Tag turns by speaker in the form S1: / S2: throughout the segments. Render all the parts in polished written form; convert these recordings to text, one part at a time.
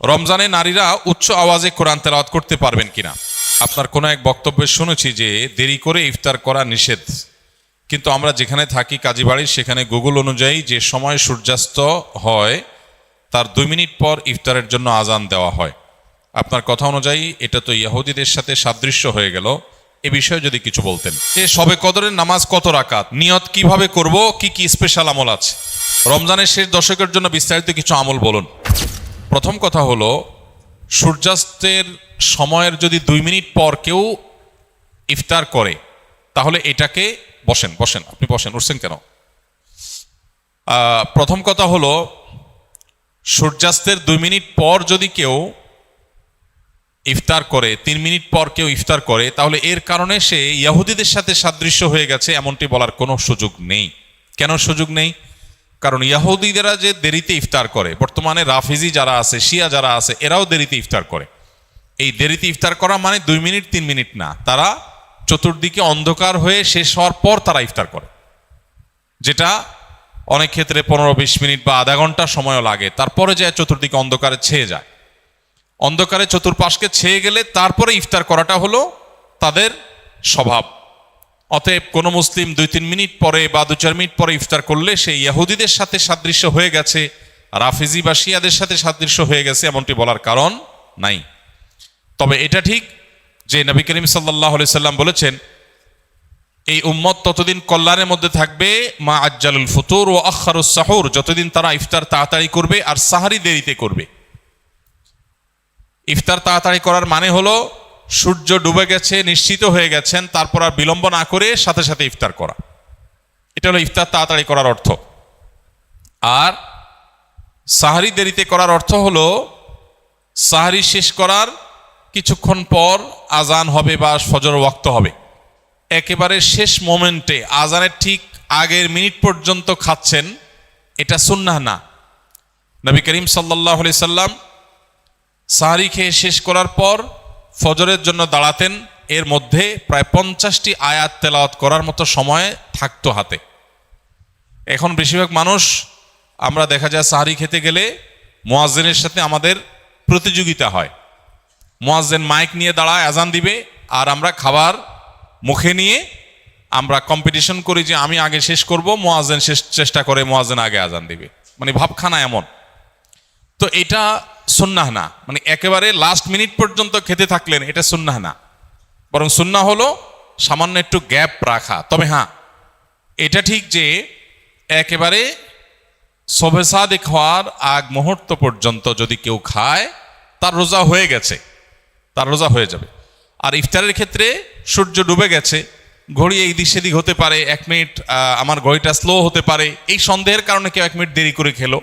S1: রমজানে নারীরা উচ্চ আওয়াজে কোরআন তেলাওয়াত করতে পারবেন কিনা? আপনার কোনো এক বক্তব্যে শুনেছি যে দেরি করে ইফতার করা নিষেধ, কিন্তু আমরা যেখানে থাকি কাজীবাড়ি, সেখানে গুগল অনুযায়ী যে সময় সূর্যাস্ত হয় তার 2 মিনিট পর ইফতারের জন্য আজান দেওয়া হয়। আপনার কথা অনুযায়ী এটা তো ইহুদিদের সাথে সাদৃশ্য হয়ে গেল। এ বিষয়ে যদি কিছু বলতেন। শবে কদরের নামাজ কত রাকাত, নিয়ত কিভাবে করব, কি কি স্পেশাল আমল আছে? রমজানের শেষ দশকের জন্য বিস্তারিত কিছু আমল বলুন। প্রথম কথা হলো, সূর্যাস্তের সময়ের যদি 2 মিনিট পর কেউ ইফতার করে তাহলে এটাকে বসেন আপনি বসেন, উঠছেন কেন? প্রথম কথা হলো, সূর্যাস্তের 2 মিনিট পর যদি কেউ ইফতার করে, 3 মিনিট পর কেউ ইফতার করে, তাহলে এর কারণে সে ইহুদিদের সাথে সাদৃশ্য হয়ে গেছে এমনটি বলার কোনো সুযোগ নেই। কেন সুযোগ নেই? কারণ ইহুদিরা যে দেরিতে ইফতার করে, বর্তমানে রাফিজি যারা আছে, শিয়া যারা আছে, এরাও দেরিতে ইফতার করে। এই দেরিতে ইফতার করা মানে 2 মিনিট 3 মিনিট না, তারা চতুর্দিকে অন্ধকার হয়ে শেষ হওয়ার পর তারা ইফতার করে, যেটা অনেক ক্ষেত্রে 15-20 মিনিট বা আধা ঘন্টা সময়ও লাগে। তারপরে যায় চতুর্দিকে অন্ধকারে ছেয়ে যায়, অন্ধকারে চতুর্পাশকে ছেয়ে গেলে তারপরে ইফতার করাটা হলো তাদের স্বভাব। অতএব কোনো মুসলিম 2-3 মিনিট পরে বা 2-4 মিনিট পরে ইফতার করলে সে ইহুদিদের সাথে সাদৃশ্য হয়ে গেছে, রাফিজি বা শিয়াদের সাথে সাদৃশ্য হয়ে গেছে এমনটি বলার কারণ নাই। তবে এটা ঠিক যে নবী করিম সাল্লাল্লাহু আলাইহি সাল্লাম বলেছেন, এই উম্মত ততদিন কল্যাণের মধ্যে থাকবে মা আজ্জালুল ফুতুর ও আখারুস সাহুর, যতদিন তারা ইফতার তাড়াতাড়ি করবে আর সাহারি দেরিতে করবে। ইফতার তাড়াতাড়ি করার মানে হলো সূর্য ডুবে গেছে, নিশ্চিত হয়ে গেছেন, তারপর আর বিলম্ব না করে সাথে সাথে ইফতার করা, এটা হলো ইফতার তাড়াতাড়ি করার অর্থ। আর সাহারি দেরিতে করার অর্থ হলো সাহারি শেষ করার কিছুক্ষণ পর আজান হবে বা ফজর ওয়াক্ত হবে, একেবারে শেষ মোমেন্টে আজানের ঠিক আগের মিনিট পর্যন্ত খাচ্ছেন, এটা সুন্নাহ না। নবী করিম সাল্লাল্লাহু আলাইহি সাল্লাম সাহারি খেয়ে শেষ করার পর ফজরের জন্য দাঁড়াতেন, এর মধ্যে প্রায় 50টি আয়াত তেলাওয়াত করার মতো সময় থাকতো হাতে। এখন বেশিরভাগ মানুষ, আমরা দেখা যায় সাহারি খেতে গেলে মুয়াজ্জিনের সাথে আমাদের প্রতিযোগিতা হয়। মুয়াজ্জিন মাইক নিয়ে দাঁড়ায়, আজান দিবে, আর আমরা খাবার মুখে নিয়ে আমরা কম্পিটিশন করি যে আমি আগে শেষ করব, মুয়াজ্জিন শেষ চেষ্টা করে মুয়াজ্জিন আগে আজান দিবে, মানে ভাবখানা এমন। তো এটা সুন্নাহ না, মানে একেবারে লাস্ট মিনিট পর্যন্ত খেতে থাকলেন, এটা সুন্নাহ না। বরং সুন্নাহ হলো সামান্য একটু গ্যাপ রাখা। তবে হ্যাঁ, এটা ঠিক যে একেবারে শবে সাদিক হওয়ার আগ মুহূর্ত পর্যন্ত যদি কেউ খায় তার রোজা হয়ে গেছে, তার রোজা হয়ে যাবে। আর ইফতারের ক্ষেত্রে সূর্য ডুবে গেছে, ঘড়ি এই দিক সেদিক হতে পারে, 1 মিনিট আমার ঘড়িটা স্লো হতে পারে, এই সন্দেহের কারণে কেউ 1 মিনিট দেরি করে খেলো,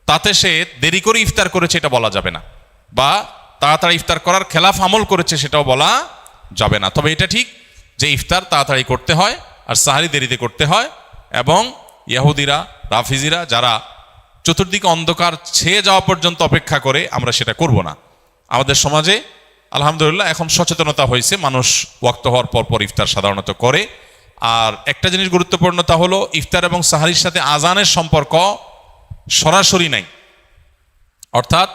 S1: তাতে সে দেরি করে ইফতার করেছে এটা বলা যাবে না, বা তাড়াতাড়ি ইফতার করার খেলাফ আমল করেছে সেটাও বলা যাবে না। তবে এটা ঠিক যে ইফতার তাড়াতাড়ি করতে হয় আর সাহারি দেরিতে করতে হয়, এবং ইহুদিরা রাফিজিরা যারা চতুর্দিকে অন্ধকার ছেয়ে যাওয়া পর্যন্ত অপেক্ষা করে, আমরা সেটা করব না। আমাদের সমাজে আলহামদুলিল্লাহ এখন সচেতনতা হয়েছে, মানুষ ওয়াক্ত হওয়ার পর পর ইফতার সাধারণত করে। আর একটা জিনিস গুরুত্বপূর্ণ, তা হলো ইফতার এবং সাহারির সাথে আজানের সম্পর্ক সরাসরি নাই। অর্থাৎ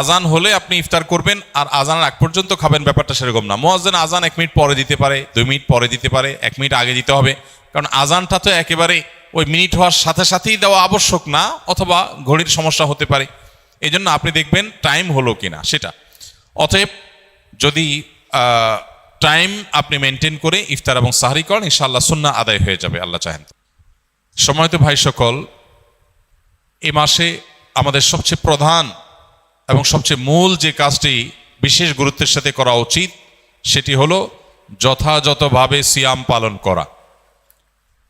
S1: আজান হলে আপনি ইফতার করবেন আর আজানের আগ পর্যন্ত খাবেন, ব্যাপারটা সেরকম না। মুয়াজ্জিন আজান 1 মিনিট পরে দিতে পারে, 2 মিনিট পরে দিতে পারে, 1 মিনিট আগে দিতে হবে, কারণ আজানটা তো একেবারে ওই মিনিট হওয়ার সাথে সাথেই দেওয়া আবশ্যক না, অথবা ঘড়ির সমস্যা হতে পারে। এই জন্য আপনি দেখবেন টাইম হলো কিনা সেটা। অতএব যদি টাইম আপনি মেনটেন করে ইফতার এবং সাহরি করেন, ইনশাআল্লাহ সুন্নাহ আদায় হয়ে যাবে, আল্লাহ চাহেন। সময়ত ভাই সকল, এ মাসে আমাদের সবচেয়ে প্রধান এবং সবচেয়ে মূল যে কাজটি বিশেষ গুরুত্বের সাথে করা উচিত, সেটি হলো যথাযথভাবে সিয়াম পালন করা।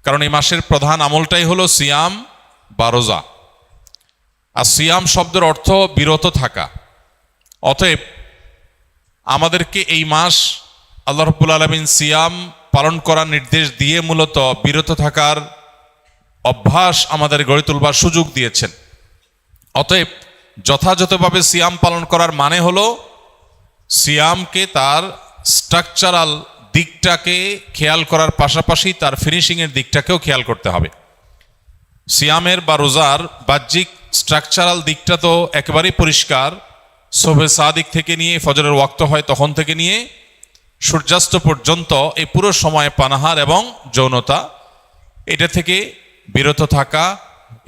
S1: কারণ এই মাসের প্রধান আমলটাই হলো সিয়াম বা রোজা। আর সিয়াম শব্দের অর্থ বিরত থাকা। অতএব আমাদেরকে এই মাস আল্লাহ রাব্বুল আলামিন সিয়াম পালন করার নির্দেশ দিয়ে মূলত বিরত থাকার অভ্যাস আমাদের গড়ে তুলবার সুযোগ দিয়েছেন। অতএব যথাযথভাবে সিয়াম পালন করার মানে হলো সিয়ামকে তার স্ট্রাকচারাল দিকটাকে খেয়াল করার পাশাপাশি তার ফিনিশিংয়ের দিকটাকেও খেয়াল করতে হবে। সিয়ামের বা রোজার বাহ্যিক স্ট্রাকচারাল দিকটা তো একেবারেই পরিষ্কার, শোবে সাদিক থেকে নিয়ে ফজরের ওয়াক্ত হয় তখন থেকে নিয়ে সূর্যাস্ত পর্যন্ত এই পুরো সময় পানাহার এবং যৌনতা এটা থেকে বিরত থাকা,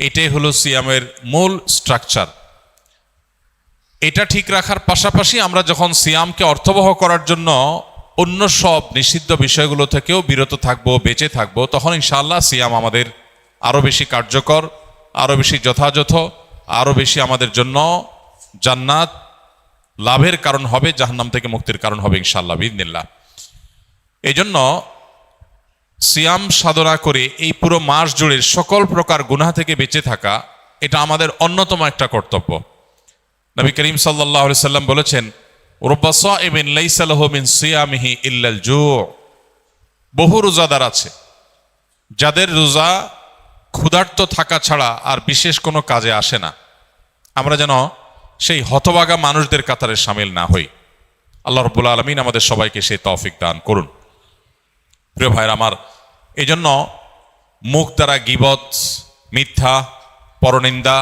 S1: এটাই হলো সিয়ামের মূল স্ট্রাকচার। এটা ঠিক রাখার পাশাপাশি আমরা যখন সিয়ামকে অর্থবহ করার জন্য অন্য সব নিষিদ্ধ বিষয়গুলো থেকেও বিরত থাকবো, বেঁচে থাকবো, তখন ইনশাআল্লাহ সিয়াম আমাদের আরও বেশি কার্যকর, আরও বেশি যথাযথ, আরও বেশি আমাদের জন্য জান্নাত লাভের কারণ হবে, জাহান্নাম থেকে মুক্তির কারণ হবে ইনশাআল্লাহ বিইذনিল্লাহ। এই জন্য সিয়াম সাধনা করে এই পুরো মাস জুড়ে সকল প্রকার গুনাহ থেকে বেঁচে থাকা, এটা আমাদের অন্যতম একটা কর্তব্য। নবী করিম সাল্লাল্লাহু আলাইহি সাল্লাম বলেছেন, রুব্বা সাইমিন লাইসা লাহু মিন সিয়ামিহি ইল্লাল জু'। বহু রোজাদার আছে যাদের রোজা ক্ষুধার্ত থাকা ছাড়া আর বিশেষ কোনো কাজে আসে না। আমরা যেন সেই হতভাগা মানুষদের কাতারে শামিল না হই। আল্লাহ রাব্বুল আলামিন আমাদের সবাইকে সেই তৌফিক দান করুন। প্রিয় ভাইরা আমার, এই জন্য মুখ দ্বারা গীবত, মিথ্যা, পরনিন্দা,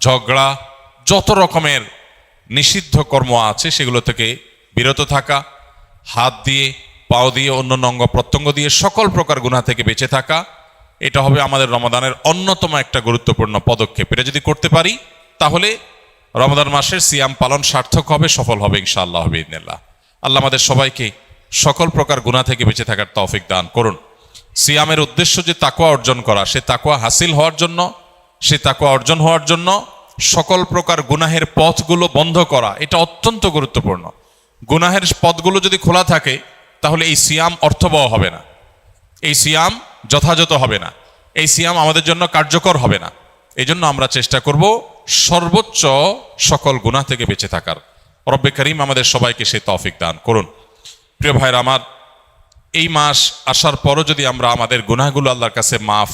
S1: ঝগড়া, যত রকমের নিষিদ্ধ কর্ম আছে সেগুলো থেকে বিরত থাকা, হাত দিয়ে, পাও দিয়ে, অন্য অঙ্গ প্রত্যঙ্গ দিয়ে সকল প্রকার গুনাহ থেকে বেঁচে থাকা, এটা হবে আমাদের রমাদানের অন্যতম একটা গুরুত্বপূর্ণ পদক্ষেপ। এটা যদি করতে পারি তাহলে রমাদান মাসের সিয়াম পালন সার্থক হবে, সফল হবে ইনশাআল্লাহ বিইذনিল্লাহ। আল্লাহ আমাদের সবাইকে সকল প্রকার গুনাহ থেকে বেঁচে থাকার তৌফিক দান করুন। সিয়ামের উদ্দেশ্য যে তাকওয়া অর্জন করা, সে তাকওয়া হাসিল হওয়ার জন্য, সে তাকওয়া অর্জন হওয়ার জন্য সকল প্রকার গুনাহের পথগুলো বন্ধ করা, এটা অত্যন্ত গুরুত্বপূর্ণ। গুনাহের পথগুলো যদি খোলা থাকে তাহলে এই সিয়াম অর্থবহ হবে না, এই সিয়াম যথাযথ হবে না, এই সিয়াম আমাদের জন্য কার্যকর হবে না। এই জন্য আমরা চেষ্টা করব সর্বোচ্চ সকল গুনাহ থেকে বেঁচে থাকার। রব্বে করিম আমাদের সবাইকে সেই তৌফিক দান করুন। প্রিয় ভাইরা আমার, এই মাস আসার পরও যদি আমরা আমাদের গুনাহগুলো আল্লাহর কাছে মাফ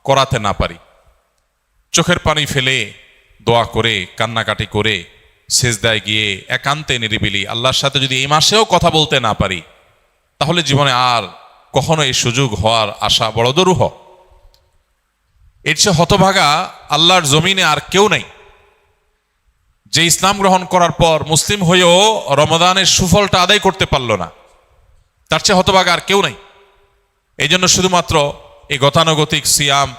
S1: করাতে না পারি, চোখের পানি ফেলে দোয়া করে, কান্নাকাটি করে, সিজদায় গিয়ে একান্তে নিরিবিলি আল্লাহর সাথে যদি এই মাসেও কথা বলতে না পারি, তাহলে জীবনে আর কখনো এই সুযোগ হওয়ার আশা বড় দুরূহ। এর চেয়ে হতভাগা আল্লাহর জমিনে আর কেউ নেই, যে ইসলাম গ্রহণ করার পর মুসলিম হয়েও রমাদানের সুফলটা আদায় করতে পারল না। তার চেয়ে হতভাগা আর কেউ নেই। এই জন্য শুধুমাত্র এই গতানুগতিক সিয়াম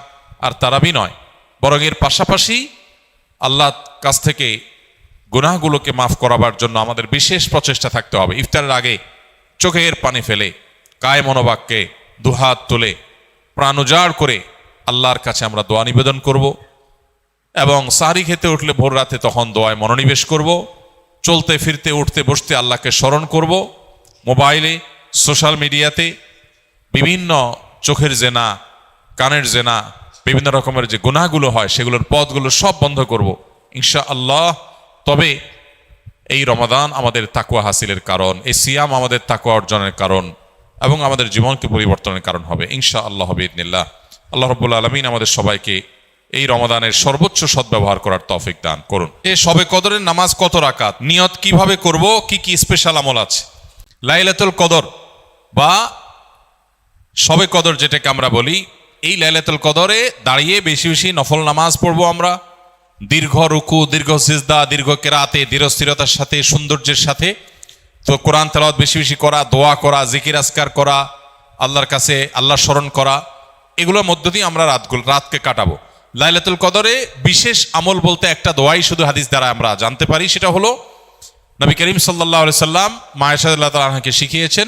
S1: আর তারাবি নয়, বরং এর পাশাপাশি আল্লাহর কাছ থেকে গুনাহগুলোকে মাফ করাবার জন্য আমাদের বিশেষ প্রচেষ্টা থাকতে হবে। ইফতারের আগে চোখের পানি ফেলে, কায় মনোবাক্যে দুহাত তুলে, প্রাণ উজাড় করে আল্লাহর কাছে আমরা দোয়া নিবেদন করব। এবং সাহরি খেতে উঠলে ভোর রাতে তখন দোয়ায় মনোনিবেশ করব। চলতে ফিরতে, উঠতে বসতে আল্লাহকে স্মরণ করব। মোবাইলে, সোশ্যাল মিডিয়াতে বিভিন্ন চোখের জেনা, কানের জেনা, বিভিন্ন রকমের যে গুনাহগুলো হয় সেগুলোর পথগুলো সব বন্ধ করব ইনশাআল্লাহ। তবে এই রমাদান আমাদের তাকওয়া হাসিলের কারণ, এই সিয়াম আমাদের তাকওয়া অর্জনের কারণ এবং আমাদের জীবনকে পরিবর্তনের কারণ হবে ইনশাআল্লাহ বিইذনিল্লাহ। আল্লাহ রাব্বুল আলামিন আমাদের সবাইকে এই রমাদানের সর্বোচ্চ সদ্ব্যবহার করার তৌফিক দান করুন। এই শবে কদরের নামাজ কত রাকাত, নিয়ত কিভাবে করব, কি কি স্পেশাল আমল আছে? লাইলাতুল কদর বা শবে কদর যেটাকে আমরা বলি, এই লাইলাতুল কদরে দাঁড়িয়ে বেশি বেশি নফল নামাজ পড়বো আমরা। দীর্ঘ রুকু, দীর্ঘ সিজদা, দীর্ঘ কেরাতে, দৃঢ়স্থিরতার সাথে, সৌন্দর্যের সাথে। তো কোরআন তেলাওয়াত বেশি বেশি করা, দোয়া করা, জিকির আজকার করা, আল্লাহর কাছে আল্লাহ স্মরণ করা, এগুলোর মধ্য দিয়ে আমরা রাতকে কাটাবো। লাইলাতুল কদরে বিশেষ আমল বলতে একটা দোয়াই শুধু হাদিস দ্বারা আমরা জানতে পারি, সেটা হলো নবী করিম সাল্লাল্লাহু আলাইহি সাল্লাম মা আয়েশা রাদিয়াল্লাহু তাআলা আনহাকে শিখিয়েছেন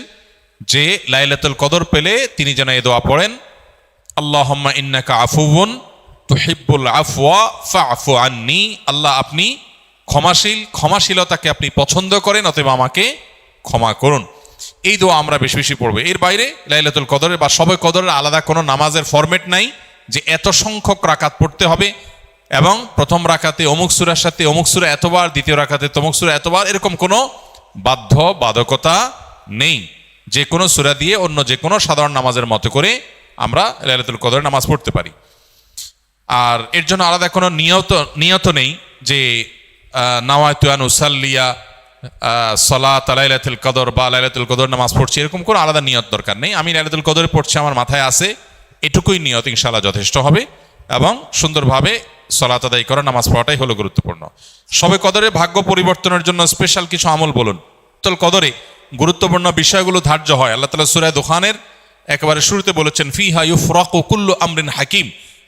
S1: যে লাইলাতুল কদর পেলে তিনি যেন এই দোয়া পড়েন, আল্লাহুম্মা ইন্নাকা আফুউন তুহিব্বুল আফওয়া ফা'ফু আন্নি। আল্লাহ, আপনি ক্ষমাশীল, ক্ষমাশীলতাকে আপনি পছন্দ করেন, অতএব আমাকে ক্ষমা করুন। এই দোয়া আমরা বেশি বেশি পড়বো। এর বাইরে লাইলাতুল কদরের বা শবে কদরের আলাদা কোনো নামাজের ফরম্যাট নাই যে এত সংখ্যক রাকাত পড়তে হবে এবং প্রথম রাকাতে অমুক সূরার সাথে অমুক সূরা এতবার, দ্বিতীয় রাকাতে তমুক সূরা এতবার, এরকম কোনো বাধ্যবাধকতা নেই। যে কোনো সূরা দিয়ে অন্য যে কোনো সাধারণ নামাজের মতো করে আমরা লাইলাতুল কদরের নামাজ পড়তে পারি। আর এর জন্য আলাদা কোনো নিয়ত নেই যে নাওয়াইতু আন উসাল্লিয়া সালাত লাইলাতুল কদর বা লাইলাতুল কদর নামাজ পড়ছি, এরকম কোনো আলাদা নিয়ত দরকার নেই। আমি লাইলাতুল কদরে পড়ছি, আমার মাথায় আছে, এটুকুই নিয়ত ইনশাআল্লাহ যথেষ্ট হবে এবং সুন্দরভাবে সালাত আদায় করা, নামাজ পড়াটাই হলো গুরুত্বপূর্ণ। শবে কদরে ভাগ্য পরিবর্তনের জন্য স্পেশাল কিছু আমল বলুন। লাইলাতুল কদরে গুরুত্বপূর্ণ বিষয়গুলো ধার্য হয়। আল্লাহ তাআলা সূরা দুখানের একেবারে শুরুতে বলেছেন, ফিহা ইউফরাকু কুল্লু আমরিন হাকিম।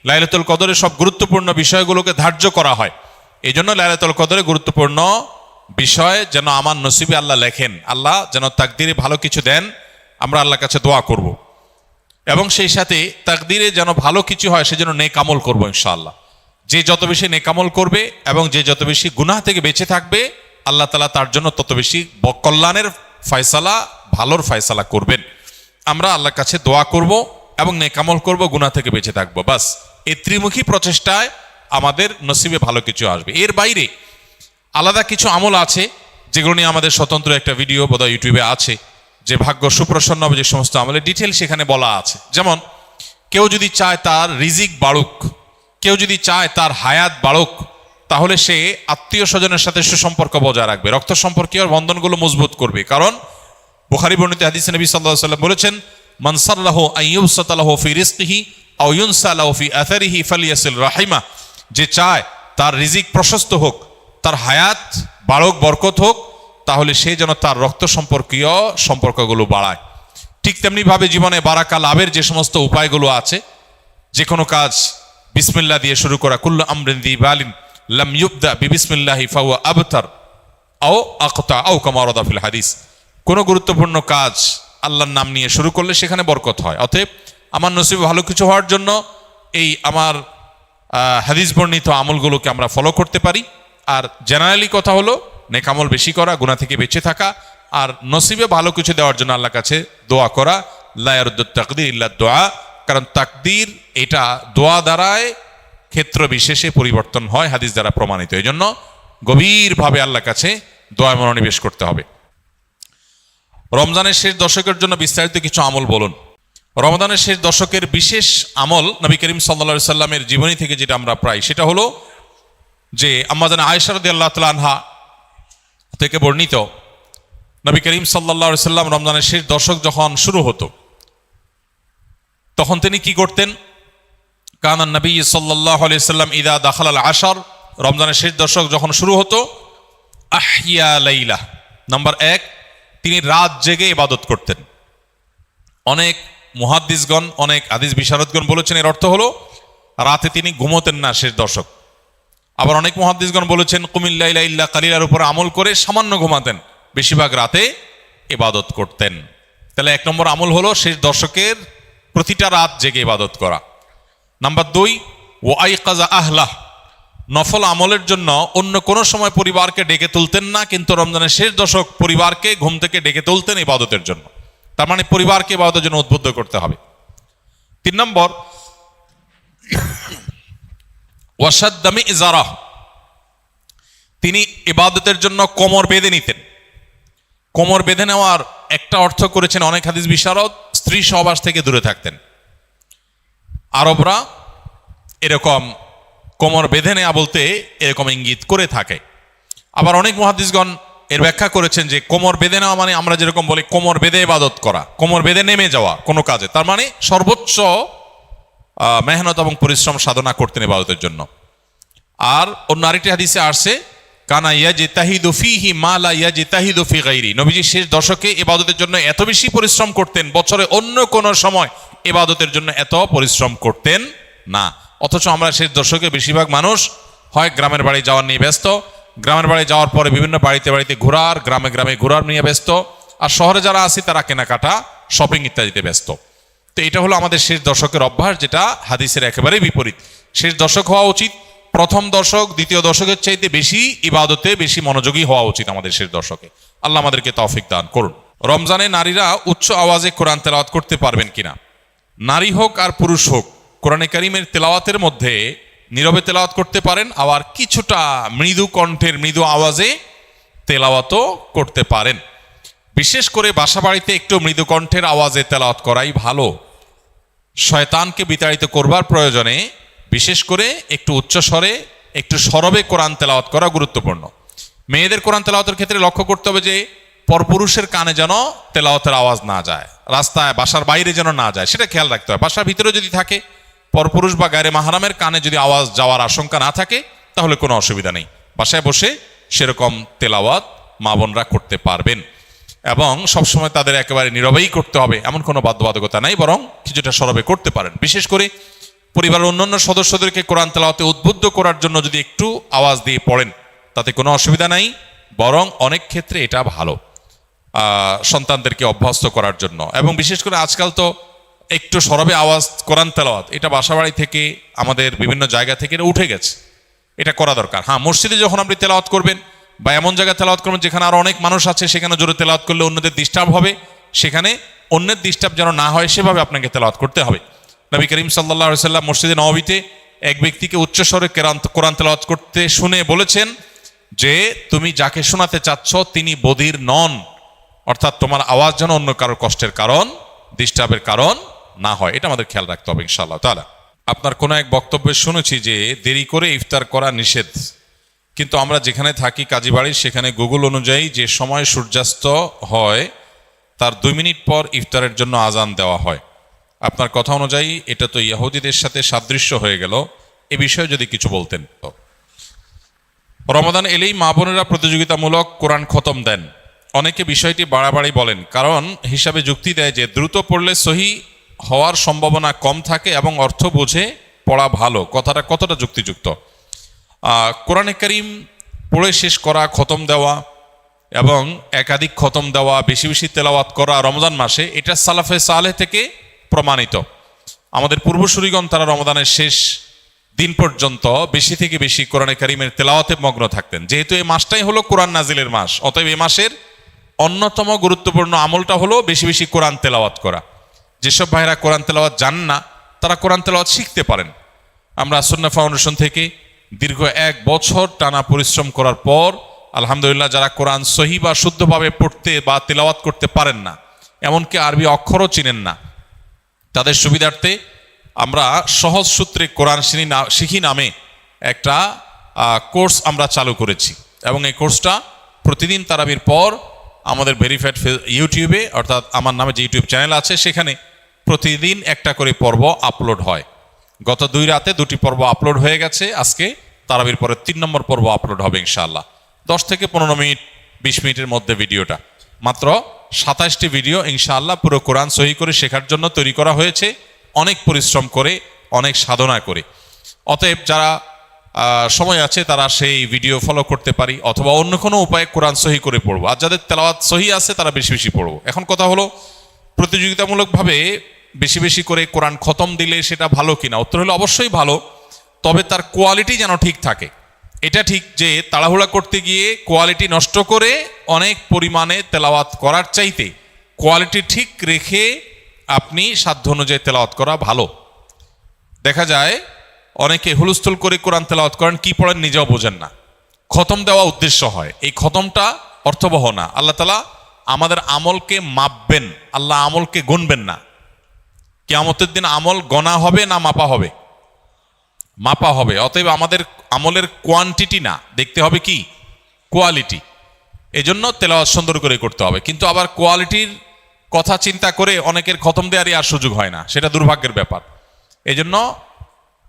S1: লাইলাতুল কদরে সব গুরুত্বপূর্ণ বিষয়গুলোকে ধার্য করা হয়। এই জন্য লাইলাতুল কদরে গুরুত্বপূর্ণ বিষয় যেন আমার নসিবে আল্লাহ লেখেন, আল্লাহ যেন তাকদিরে ভালো কিছু দেন, আমরা আল্লাহর কাছে দোয়া করব। এবং সেই সাথে তাকদিরে যেন ভালো কিছু হয় সেজন্য নেক আমল করবো ইনশাআল্লাহ। যে যত বেশি নেক আমল করবে এবং যে যত বেশি গুনাহ থেকে বেঁচে থাকবে, আল্লাহ তাআলা তার জন্য তত বেশি কল্যাণের ফয়সালা, ভালোর ফয়সালা করবেন। আমরা আল্লাহর কাছে দোয়া করব এবং নেক আমল করব, গুনাহ থেকে বেঁচে থাকবো। বাস এই ত্রিমুখী প্রচেষ্টায় আমাদের নসিবে ভালো কিছু আসবে। এর বাইরে আলাদা কিছু আমল আছে যেগুলো নিয়ে আমাদের স্বতন্ত্র একটা ভিডিও বোধহয় ইউটিউবে আছে, যে ভাগ্য সুপ্রসন্ন হবে যে সমস্ত আমলের ডিটেল সেখানে বলা আছে। যেমন কেউ যদি চায় তার রিজিক বাড়ুক, কেউ যদি চায় তার হায়াত বাড়ুক, তাহলে সে আত্মীয় স্বজনের সাথে সুসম্পর্ক বজায় রাখবে, রক্ত সম্পর্কীয় বন্ধনগুলো মজবুত করবে। কারণ বুখারী বর্ণিত হাদিসে নবী সাল্লাল্লাহু আলাইহি ওয়াসাল্লাম বলেছেন, মান সাল্লাহু আন ইউবসাতা লাহু ফি রিজকিহি আও ইউনসা লাহু ফি আথারিহি ফালিয়াসিল রাহিমা। যে চায় তার রিজিক প্রশস্ত হোক, তার হায়াত বাড়ুক, বরকত হোক, তাহলে সে যেন তার রক্ত সম্পর্কীয় সম্পর্কগুলো বাড়ায়। ঠিক তেমনিভাবে জীবনে বারাকা লাভের যে সমস্ত উপায়গুলো আছে, যে কোনো কাজ বিসমিল্লাহ দিয়ে শুরু করা, কুল্লু আমরিন যি বালিন লাম ইউবদা বিবিসমিল্লাহি ফাহুয়া আবতার আও আকতা আও কামা ওয়ারাদা ফিল হাদিস। কোনো গুরুত্বপূর্ণ কাজ আল্লাহর নাম নিয়ে শুরু করলে সেখানে বরকত হয়। অতএব আমার নসিবে ভালো কিছু হওয়ার জন্য এই আমার হাদিস বর্ণিত আমলগুলোকে আমরা ফলো করতে পারি। আর জেনারেলি কথা হলো নেক আমল বেশি করা, গুনাহ থেকে বেঁচে থাকা, আর নসিবে ভালো কিছু দেওয়ার জন্য আল্লাহর কাছে দোয়া করা। লা ইয়ারুদ্দুত তাকদীর ইল্লা দোয়া, কারণ তাকদীর এটা দোয়া দ্বারায় ক্ষেত্র বিশেষে পরিবর্তন হয়, হাদিস দ্বারা প্রমাণিত। এই জন্য গভীরভাবে আল্লাহর কাছে দোয়া মনোনিবেশ করতে হবে। রমজানের শেষ দশকের জন্য বিস্তারিত কিছু আমল বলুন। রমজানের শেষ দশকের বিশেষ আমল নবী করিম সাল্লাল্লাহু আলাইহি সাল্লামের জীবনী থেকে যেটা আমরা প্রায়, সেটা হলো যে আম্মা জান আয়েশা রাদিয়াল্লাহু তাআলা আনহা থেকে বর্ণিত, নবী করিম সাল্লাল্লাহু আলাইহি সাল্লাম রমজানের শেষ দশক যখন শুরু হতো তখন তিনি কি করতেন? কানান নবী সাল্লাল্লাহু আলাইহি সাল্লাম ইদা দাখালাল আশর, রমজানের শেষ দশক যখন শুরু হতো, আহইয়া লাইলা, নাম্বার 1, তিনি রাত জেগে ইবাদত করতেন। অনেক মুহাদ্দিসগণ, অনেক হাদিস বিশারদগণ বলেছেন এর অর্থ হলো রাতে তিনি ঘুমোতেন না শেষ দশক। আবার অনেক মুহাদ্দিসগণ বলেছেন কুমিল লাইলা ইল্লা কালিলার উপর আমল করে সামান্য ঘুমাতেন, বেশিরভাগ রাতে ইবাদত করতেন। তাহলে 1 নম্বর আমল হলো শেষ দশকের প্রতিটা রাত জেগে ইবাদত করা। নাম্বার 2, ওয়াইকাযা আহলাহ, নফল আমলের জন্য অন্য কোনো সময় পরিবারকে ডেকে তুলতেন না, কিন্তু রমজানের শেষ দশক পরিবারকে ঘুম থেকে ডেকে তুলতেন ইবাদতের জন্য। তার মানে পরিবারকে ইবাদতের জন্য উদ্বুদ্ধ করতে হবে। 3 নম্বর, ওয়াশাদ্দা মিজারাহ, তিনি ইবাদতের জন্য কোমর বেঁধে নিতেন। কোমর বেঁধে নেওয়ার একটা অর্থ করেছেন অনেক হাদিস বিশারদ, স্ত্রী সহবাস থেকে দূরে থাকতেন। আরবরা এরকম কোমর বেঁধে নেওয়া বলতে এরকম ইঙ্গিত করে থাকে। আবার অনেক মুহাদ্দিসগণ এর ব্যাখ্যা করেছেন যে কোমর বেঁধে নেওয়া মানে আমরা যেরকম বলি কোমর বেঁধে ইবাদত করা, কোমর বেঁধে নেমে যাওয়া কোনো কাজে, তার মানে সর্বোচ্চ মেহনত এবং পরিশ্রম সাধনা করতেন ইবাদতের জন্য। আর অন্য আরেকটি হাদিসে আসছে, কানা ইয়াজতাহিদু ফীহি মা লা ইয়াজতাহিদু ফি গায়রি, নবীজি শেষ দশকে ইবাদতের জন্য এত বেশি পরিশ্রম করতেন, বছরে অন্য কোনো সময় ইবাদতের জন্য এত পরিশ্রম করতেন না। অথচ আমরা শেষ দশকে বেশিরভাগ মানুষ হয় গ্রামের বাড়ি যাওয়ার নিয়ে ব্যস্ত, গ্রামের বাড়ি যাওয়ার পরে বিভিন্ন বাড়িতে বাড়িতে ঘোরার, গ্রামে গ্রামে ঘোরার নিয়ে ব্যস্ত, আর শহরে যারা আছি তারা কেনাকাটা, শপিং ইত্যাদিতে ব্যস্ত। তো এটা হলো আমাদের শেষ দশকের অভ্যাস, যেটা হাদিসের একেবারেই বিপরীত। শেষ দশক হওয়া উচিত প্রথম দশক, দ্বিতীয় দশকের চাইতে বেশি ইবাদতে বেশি মনোযোগী হওয়া উচিত আমাদের শেষ দশকে। আল্লাহ আমাদেরকে তৌফিক দান করুন। রমজানে নারীরা উচ্চ আওয়াজে কোরআন তেলাওয়াত করতে পারবেন কিনা? নারী হোক আর পুরুষ হোক, কোরআনে কারিমের তেলাওয়াতের মধ্যে নীরবে তেলাওয়াত করতে পারেন, আবার কিছুটা মৃদু কণ্ঠের মৃদু আওয়াজে তেলাওয়াতও করতে পারেন। বিশেষ করে বাসা বাড়িতে একটু মৃদু কণ্ঠের আওয়াজে তেলাওয়াত করাই ভালো। শয়তানকে বিতাড়িত করবার প্রয়োজনে বিশেষ করে একটু উচ্চ স্বরে, একটু সরবে কোরআন তেলাওয়াত করা গুরুত্বপূর্ণ। মেয়েদের কোরআন তেলাওয়াতের ক্ষেত্রে লক্ষ্য করতে হবে যে পরপুরুষের কানে যেন তেলাওয়াতের আওয়াজ না যায়, রাস্তায় বাসার বাইরে যেন না যায়, সেটা খেয়াল রাখতে হবে। বাসার ভিতরে যদি থাকে পরপুরুষ বা গায়রে মাহরামের কানে যদি আওয়াজ যাওয়ার আশঙ্কা না থাকে তাহলে কোনো অসুবিধা নেই, বাসায় বসে সেরকম তেলাওয়াত মা বোনরা করতে পারবেন। এবং সবসময় তাদের একেবারে নীরবেই করতে হবে এমন কোনো বাধ্যবাধকতা নাই, বরং কিছুটা সরবে করতে পারেন। বিশেষ করে পরিবারের অন্যান্য সদস্যদেরকে কোরআন তেলাওয়াতে উদ্বুদ্ধ করার জন্য যদি একটু আওয়াজ দিয়ে পড়েন তাতে কোনো অসুবিধা নাই, বরং অনেক ক্ষেত্রে এটা ভালো সন্তানদেরকে অভ্যস্ত করার জন্য। এবং বিশেষ করে আজকাল তো একটু সরবে আওয়াজ কোরআন তেলাওয়াত এটা বাসাবাড়ি থেকে আমাদের বিভিন্ন জায়গা থেকে এটা উঠে গেছে, এটা করা দরকার। হ্যাঁ, মসজিদে যখন আপনি তেলাওয়াত করবেন বা এমন জায়গায় তেলাওয়াত করবেন যেখানে আরো অনেক মানুষ আছে, সেখানে জোরে তেলাওয়াত করলে অন্যদের ডিস্টার্ব হবে, সেখানে অন্যের ডিস্টার্ব যেন না হয় সেভাবে আপনাকে তেলাওয়াত করতে হবে। নবী করিম সাল্লাল্লাহু আলাইহি সাল্লাম মসজিদে নববীতে এক ব্যক্তিকে উচ্চস্বরে কোরআন তেলাওয়াত করতে শুনে বলেছেন যে তুমি যাকে শোনাতে চাচ্ছ তিনি বধির নন, অর্থাৎ তোমার আওয়াজ যেন অন্য কারোর কষ্টের কারণ, ডিস্টার্বের কারণ না হয়, এটা আমাদের খেয়াল রাখতে হবে ইনশাআল্লাহ তাআলা। আপনার কোনো এক বক্তব্যে শুনেছি যে দেরি করে ইফতার করা নিষেধ, কিন্তু আমরা যেখানে থাকি কাজীবাড়ি সেখানে গুগল অনুযায়ী যে সময় সূর্যাস্ত হয় তার 2 মিনিট পর ইফতারের জন্য আজান দেওয়া হয়। আপনার কথা অনুযায়ী এটা তো ইহুদিদের সাথে সাদৃশ্য হয়ে গেল, এ বিষয়ে যদি কিছু বলতেন। রমাদান এলেই মা বোনেরা প্রতিযোগিতামূলক কোরআন খতম দেন, অনেকে বিষয়টি বাড়াবাড়ি বলেন, কারণ হিসাবে যুক্তি দেয় যে দ্রুত পড়লে সহি হওয়ার সম্ভাবনা কম থাকে এবং অর্থ বুঝে পড়া ভালো। কথাটা কতটা যুক্তিযুক্ত? কোরআনে কারীম পড়ে শেষ করা, খতম দেওয়া এবং একাধিক খতম দেওয়া, বেশি বেশি তেলাওয়াত করা রমজান মাসে, এটা সালাফে সালেহ থেকে প্রমাণিত। আমাদের পূর্বসূরিগণ তারা রমজানের শেষ দিন পর্যন্ত বেশি থেকে বেশি কোরআনে কারীমের তেলাওয়াতে মগ্ন থাকতেন। যেহেতু এই মাসটাই হলো কোরআন নাজিলের মাস, অতএব এই মাসের অন্যতম গুরুত্বপূর্ণ আমলটা হলো বেশি বেশি কোরআন তেলাওয়াত করা। যেসব ভাইরা কোরআন তেলাওয়াত জান না তারা কোরআন তেলাওয়াত শিখতে পারেন। আমরা সুন্নাহ ফাউন্ডেশন থেকে দীর্ঘ 1 বছর টানা পরিশ্রম করার পর আলহামদুলিল্লাহ যারা কোরআন সহি বা শুদ্ধভাবে পড়তে বা তেলাওয়াত করতে পারেন না, এমনকি আরবি অক্ষরও চিনেন না, তাদের সুবিধার্থে আমরা সহজ সূত্রে কোরআন শিখি নামে একটা কোর্স আমরা চালু করেছি। এবং এই কোর্সটা প্রতিদিন তারাবির পর আমাদের ভেরিফাইড ইউটিউবে, অর্থাৎ আমার নামে যে ইউটিউব চ্যানেল আছে সেখানে প্রতিদিন একটা করে পর্ব আপলোড হয়। গত 2 রাতে 2টি পর্ব আপলোড হয়ে গেছে, আজকে তারাবির পরে 3 নম্বর পর্ব আপলোড হবে ইনশাআল্লাহ। 10 থেকে 15 মিনিট 20 মিনিটের মধ্যে ভিডিওটা, মাত্র 27টি ভিডিও ইনশাআল্লাহ পুরো কোরআন সহি করে শেখার জন্য তৈরি করা হয়েছে, অনেক পরিশ্রম করে, অনেক সাধনা করে। অতএব যারা সময় আছে তারা সেই ভিডিও ফলো করতে পারি, অথবা অন্য কোনো উপায়ে কোরআন সহি করে পড়বো। আর যাদের তেলাওয়াত সহি আছে তারা বেশি বেশি পড়বো। এখন কথা হলো প্রতিযোগিতামূলকভাবে বেশি বেশি করে কোরআন খতম দিলে সেটা ভালো কিনা? উত্তর হলো অবশ্যই ভালো, তবে তার কোয়ালিটি যেন ঠিক থাকে। এটা ঠিক যে তাড়াহুড়া করতে গিয়ে কোয়ালিটি নষ্ট করে অনেক পরিমাণে তেলাওয়াত করার চাইতে কোয়ালিটি ঠিক রেখে আপনি সাধ্য অনুযায়ী তেলাওয়াত করা ভালো। দেখা যায় অনেকে হুলস্থুল করে কোরআন তেলাওয়াত করেন, কি পড়েন নিজেও বোঝেন না, খতম দেওয়া উদ্দেশ্য হয়, এই খতমটা অর্থবহ না। আল্লাহ তাআলা আমাদের আমলকে মাপবেন, আল্লাহ আমলকে গুনবেন না। কিয়ামতের দিন আমল গণা হবে না মাপা হবে? মাপা হবে। অতএব আমাদের আমলের কোয়ান্টিটি না, দেখতে হবে কি কোয়ালিটি। এজন্য তেলাওয়াত সুন্দর করে করতে হবে, কিন্তু আবার কোয়ালিটির কথা চিন্তা করে অনেকের খতম দেওয়ারই আর সুযোগ হয় না, সেটা দুর্ভাগ্যের ব্যাপার। এজন্য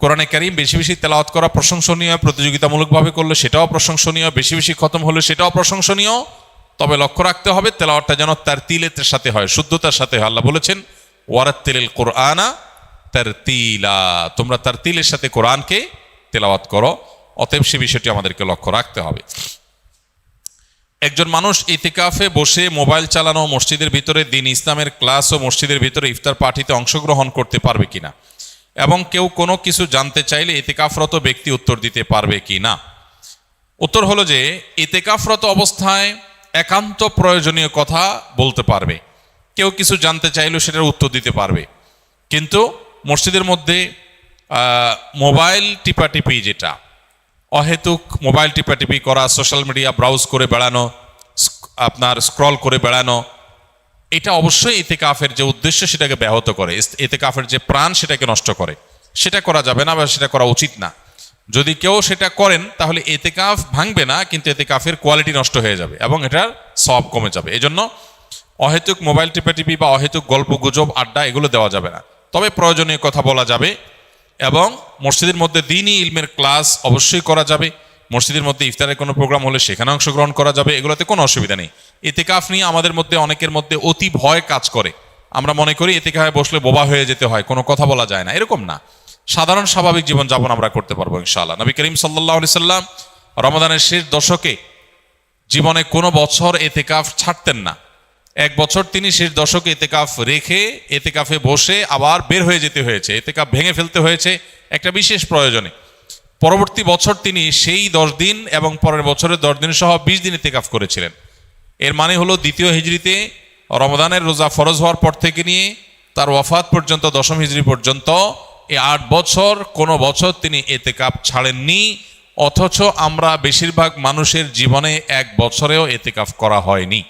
S1: কোরআনে কারীম বেশি বেশি তেলাওয়াত করা প্রশংসনীয়, প্রতিযোগিতামূলকভাবে করলে সেটাও প্রশংসনীয়, বেশি বেশি খতম হলে সেটাও প্রশংসনীয়। তবে লক্ষ্য রাখতে হবে তেলাওয়াতটা যেন তারতিলের সাথে হয়, শুদ্ধতার সাথে হয়। আল্লাহ বলেছেন ওয়ারাত্তিলিল কুরআনা তারতিলা, তোমরা তারতিলের সাথে কোরআনকে তেলাওয়াত করো। অতএব সে বিষয়টি আমাদেরকে লক্ষ্য রাখতে হবে। একজন মানুষ ইতিকাফে বসে মোবাইল চালানো, মসজিদের ভিতরে দ্বীন ইসলামের ক্লাস ও মসজিদের ভিতরে ইফতার পার্টিতে অংশগ্রহণ করতে পারবে কিনা, এবং কেউ কোনো কিছু জানতে চাইলে ইতিকাফরত ব্যক্তি উত্তর দিতে পারবে কিনা? উত্তর হলো যে ইতিকাফরত অবস্থায় একান্ত প্রয়োজনীয় কথা বলতে পারবে, কেউ কিছু জানতে চাইলেও সেটার উত্তর দিতে পারবে। কিন্তু মসজিদের মধ্যে মোবাইল টিপাটিপি, যেটা অহেতুক মোবাইল টিপাটিপি করা, সোশ্যাল মিডিয়া ব্রাউজ করে বেড়ানো, আপনার স্ক্রল করে বেড়ানো, এটা অবশ্যই ইতিকাফের যে উদ্দেশ্য সেটাকে ব্যাহত করে, ইতিকাফের যে প্রাণ সেটাকে নষ্ট করে। সেটা করা যাবে না বা সেটা করা উচিত না। যদি কেউ সেটা করেন তাহলে ইতিকাফ ভাঙবে না, কিন্তু ইতিকাফের কোয়ালিটি নষ্ট হয়ে যাবে এবং এটার সওয়াব কমে যাবে। এজন্য অহেতুক মোবাইল টিপাটিপি বা অহেতুক গল্প গুজব আড্ডা এগুলো দেওয়া যাবে না। তবে প্রয়োজনীয় কথা বলা যাবে, এবং মসজিদের মধ্যে দ্বীনি ইলমের ক্লাস অবশ্যই করা যাবে। মসজিদের মধ্যে ইফতারের কোনো প্রোগ্রাম হলে সেখানে অংশগ্রহণ করা যাবে, এগুলোতে কোনো অসুবিধা নেই। ইতিকাফ নিয়ে আমাদের মধ্যে অনেকের মধ্যে অতি ভয় কাজ করে। আমরা মনে করি ইতিকাফে বসলে বোবা হয়ে যেতে হয়, কোনো কথা বলা যায় না। এরকম না, সাধারণ স্বাভাবিক জীবনযাপন আমরা করতে পারবো ইনশাআল্লাহ। নবী করিম সাল্লাল্লাহু আলাইহি সাল্লাম রমাদানের শেষ দশকে জীবনে কোনো বছর ইতিকাফ ছাড়তেন না। এক বছর তিনি শেষ দশকে ইতিকাফ রেখে ইতিকাফে বসে আবার বের হয়ে যেতে হয়েছে, ইতিকাফ ভেঙে ফেলতে হয়েছে একটা বিশেষ প্রয়োজনে। পরবর্তী বছর তিনি সেই 10 দিন এবং পরের বছরের 10 দিন সহ 20 দিন ইতিকাফ করেছিলেন। এর মানে হলো দ্বিতীয় হিজরিতে রমাদানের রোজা ফরজ হওয়ার পর থেকে নিয়ে তার ওয়াফাত পর্যন্ত 10ম হিজরি পর্যন্ত এই 8 বছর কোনো বছর তিনি ইতিকাফ ছাড়েননি। অথচ আমরা বেশিরভাগ মানুষের জীবনে এক বছরেও ইতিকাফ করা হয়নি।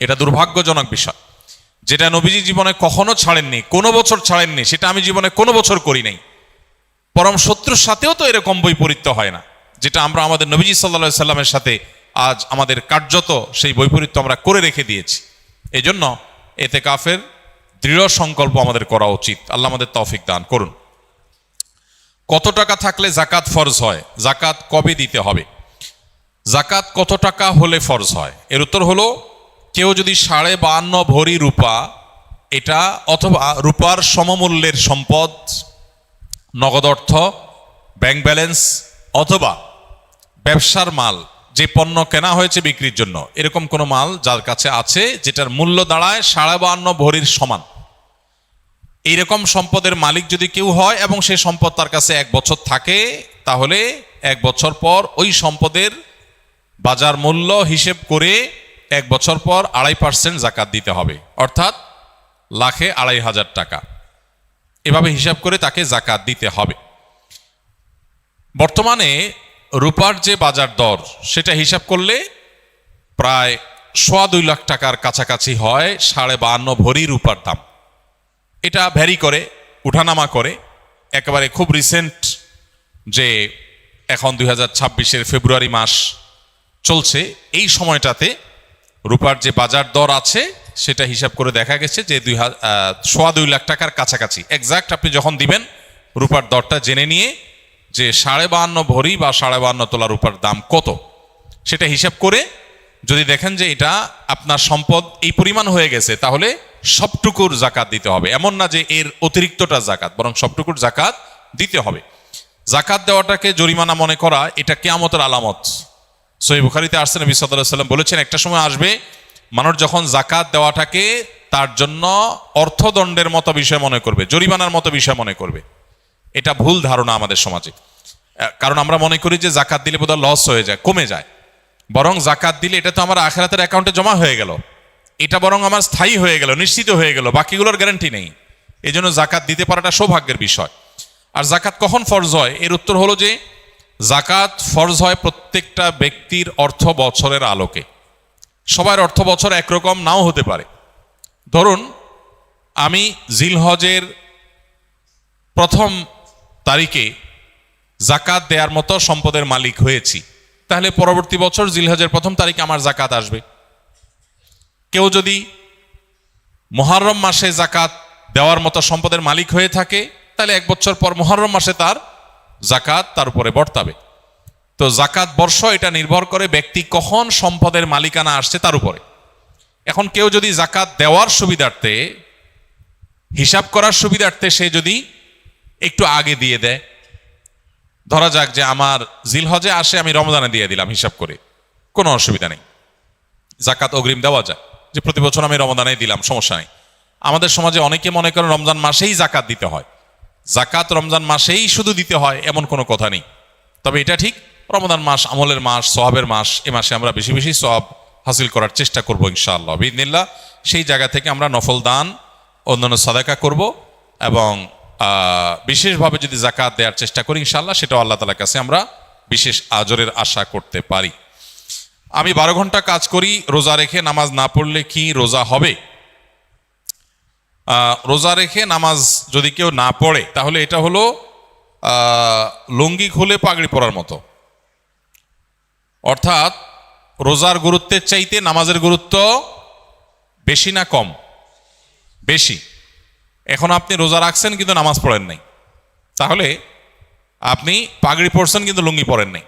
S1: এটা দুর্ভাগ্যজনক বিষয়। যেটা নবীজি জীবনে কখনো ছাড়েননি, কোনো বছর ছাড়েননি, সেটা আমি জীবনে কোনো বছর করি নাই। পরম শত্রুর সাথেও তো এরকম বৈপরীত্য হয় না, যেটা আমরা আমাদের নবীজি সাল্লাল্লাহু আলাইহি সাল্লামের সাথে আজ আমাদের কার্যত সেই বৈপরীত্য আমরা করে রেখে দিয়েছি। এই জন্য ইতিকাফের দৃঢ় সংকল্প আমাদের করা উচিত। আল্লাহ আমাদের তৌফিক দান করুন। কত টাকা থাকলে জাকাত ফরজ হয়? জাকাত কবে দিতে হবে? জাকাত কত টাকা হলে ফরজ হয়? এর উত্তর হলো, কেউ যদি 52.5 ভরি রূপা, এটা অথবা রূপার সমমূল্যের সম্পদ, নগদ অর্থ, ব্যাংক ব্যালেন্স অথবা ব্যবসার মাল, যে পণ্য কেনা হয়েছে বিক্রির জন্য, এরকম কোনো মাল যার কাছে আছে যেটার মূল্য দাঁড়ায় 52.5 ভরির সমান, এইরকম সম্পদের মালিক যদি কেউ হয় এবং সেই সম্পদ তার কাছে 1 বছর থাকে, তাহলে 1 বছর পর ওই সম্পদের বাজার মূল্য হিসেব করে 1 বছর পর 2.5% জাকাত দিতে হবে, অর্থাৎ লাখে 2,500 টাকা। এভাবে হিসাব করে তাকে জাকাত দিতে হবে। বর্তমানে রূপার যে বাজার দর, সেটা হিসাব করলে প্রায় 2.25 লাখ টাকার কাছাকাছি হয় 52.5 ভরি রূপার দাম। এটা ভ্যারি করে, উঠানামা করে। একেবারে খুব রিসেন্ট যে এখন 2026-এর ফেব্রুয়ারি মাস চলছে, এই সময়টাতে রূপার যে বাজার দর আছে সেটা হিসাব করে দেখা গেছে যে 2.25 লাখ টাকার কাছাকাছি। এক্সাক্ট আপনি যখন দিবেন রূপার দরটা জেনে নিয়ে যে 52.5 ভরি বা 52.5 তোলা রূপার দাম কত, সেটা হিসাব করে যদি দেখেন যে এটা আপনার সম্পদ এই পরিমাণ হয়ে গেছে, তাহলে সবটুকুর জাকাত দিতে হবে। এমন না যে এর অতিরিক্তটা জাকাত, বরং সবটুকুর জাকাত দিতে হবে। জাকাত দেওয়াটাকে জরিমানা মনে করা, এটা কিয়ামতের আলামত। সহিহ বুখারীতে আসছে, নবী সাল্লাল্লাহু আলাইহি ওয়াসাল্লাম বলেছেন, একটা সময় আসবে মানুষ যখন জাকাত দেওয়াটাকে তার জন্য অর্থদণ্ডের মতো বিষয় মনে করবে, জরিমানার মতো বিষয় মনে করবে। এটা ভুল ধারণা আমাদের সমাজে। কারণ আমরা মনে করি যে জাকাত দিলে বোধহয় লস হয়ে যায়, কমে যায়। বরং জাকাত দিলে এটা তো আমার আখিরাতের অ্যাকাউন্টে জমা হয়ে গেল, এটা বরং আমার স্থায়ী হয়ে গেল, নিশ্চিত হয়ে গেল, বাকিগুলোর গ্যারান্টি নেই। এই জন্য জাকাত দিতে পারাটা সৌভাগ্যের বিষয়। আর জাকাত কখন ফরজ হয়? এর উত্তর হলো যে জাকাত ফরজ হয় প্রত্যেকটা ব্যক্তির অর্থ বছরের আলোকে। সবার অর্থ বছর একরকম নাও হতে পারে। ধরুন আমি জিলহজের 1ম তারিখে জাকাত দেওয়ার মতো সম্পদের মালিক হয়েছি, তাহলে পরবর্তী বছর জিলহজের 1ম তারিখে আমার জাকাত আসবে। কেউ যদি মুহররম মাসে জাকাত দেওয়ার মতো সম্পদের মালিক হয়ে থাকে, তাহলে 1 বছর পর মুহররম মাসে তার জাকাত তার উপরে বর্তাবে। তো জাকাত বর্ষ এটা নির্ভর করে ব্যক্তি কখন সম্পদের মালিকানা আসছে তার উপরে। এখন কেউ যদি জাকাত দেওয়ার সুবিধার্থে, হিসাব করার সুবিধার্থে সে যদি একটু আগে দিয়ে দেয়, ধরা যাক যে আমার জিলহজে আসে, আমি রমজানে দিয়ে দিলাম হিসাব করে, কোনো অসুবিধা নেই, জাকাত অগ্রিম দেওয়া যায়, যে প্রতি বছর আমি রমজানে দিলাম, সমস্যা নেই। আমাদের সমাজে অনেকে মনে করেন রমজান মাসেই জাকাত দিতে হয়। জাকাত রমজান মাসেই শুধু দিতে হয় এমন কোনো কথা নেই। তবে এটা ঠিক, রমজান মাস আমলের মাস, সওয়াবের মাস, এ মাসে আমরা বেশি বেশি সওয়াব হাসিল করার চেষ্টা করবো ইনশাআল্লাহ বিইذনিল্লাহ। সেই জায়গা থেকে আমরা নফল দান, অন্যান্য সাদাকা করব এবং বিশেষভাবে যদি জাকাত দেওয়ার চেষ্টা করি ইনশাআল্লাহ, সেটাও আল্লাহ তাআলার কাছে আমরা বিশেষ আজরের আশা করতে পারি। আমি 12 ঘন্টা কাজ করি, রোজা রেখে নামাজ না পড়লে কি রোজা হবে? রোজা রেখে নামাজ যদি কেউ না পড়ে, তাহলে এটা হলো লুঙ্গি খুলে পাগড়ি পরার মতো। অর্থাৎ রোজার গুরুত্বের চাইতে নামাজের গুরুত্ব বেশি না কম? বেশি। এখন আপনি রোজা রাখছেন কিন্তু নামাজ পড়েন নাই, তাহলে আপনি পাগড়ি পরছেন কিন্তু লুঙ্গি পরেন নাই,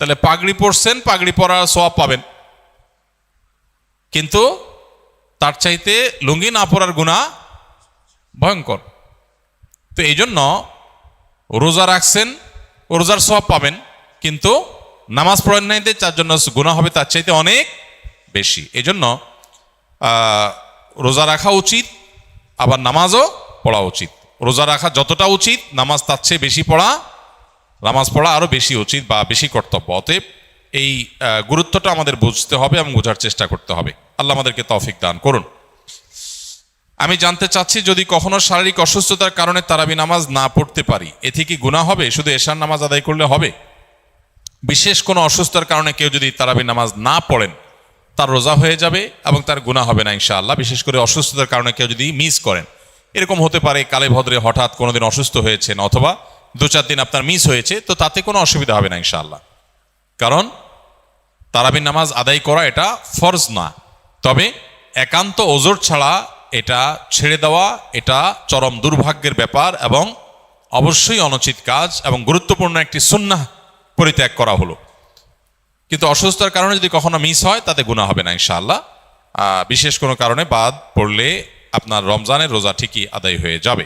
S1: তাহলে পাগড়ি পরছেন, পাগড়ি পরার সওয়াব পাবেন, কিন্তু তার চাইতে লুঙ্গি না পরার গুনাহ ভয়ঙ্কর। তো এই জন্য রোজা রাখছেন, রোজার সওয়াব পাবেন, কিন্তু নামাজ পড়েন নাই, তার জন্য গুনাহ হবে তার চাইতে অনেক বেশি। এই জন্য রোজা রাখা উচিত, আবার নামাজও পড়া উচিত। রোজা রাখা যতটা উচিত, নামাজ তার চেয়ে বেশি পড়া, নামাজ পড়া আরও বেশি উচিত বা বেশি কর্তব্য। অতএব এই গুরুত্বটা আমাদের বুঝতে হবে এবং বোঝার চেষ্টা করতে হবে। আল্লাহ আমাদেরকে তৌফিক দান করুন। আমি জানতে চাচ্ছি, যদি কখনো শারীরিক অসুস্থতার কারণে তারাবি নামাজ না পড়তে পারি, এতে কি গুনাহ হবে? শুধু এশার নামাজ আদায় করলে হবে? বিশেষ কোনো অসুস্থতার কারণে কেউ যদি তারাবি নামাজ না পড়েন, তার রোজা হয়ে যাবে এবং তার গুনাহ হবে না ইনশাআল্লাহ। বিশেষ করে অসুস্থতার কারণে কেউ যদি মিস করেন, এরকম হতে পারে কালে ভদ্রে হঠাৎ কোনোদিন অসুস্থ হয়েছেন অথবা 2-4 দিন আপনার মিস হয়েছে, তো তাতে কোনো অসুবিধা হবে না ইনশাআল্লাহ। কারণ তারাবি নামাজ আদায় করা এটা ফরজ না, তবে একান্ত ওজর ছাড়া এটা ছেড়ে দেওয়া এটা চরম দুর্ভাগ্যের ব্যাপার এবং অবশ্যই অনুচিত কাজ এবং গুরুত্বপূর্ণ একটি সুন্নাহ পরিত্যাগ করা হলো। কিন্তু অসুস্থতার কারণে যদি কখনো মিস হয়, তাতে গুনাহ হবে না ইনশাআল্লাহ। বিশেষ কোনো কারণে বাদ পড়লে আপনার রমজানের রোজা ঠিকই আদায় হয়ে যাবে।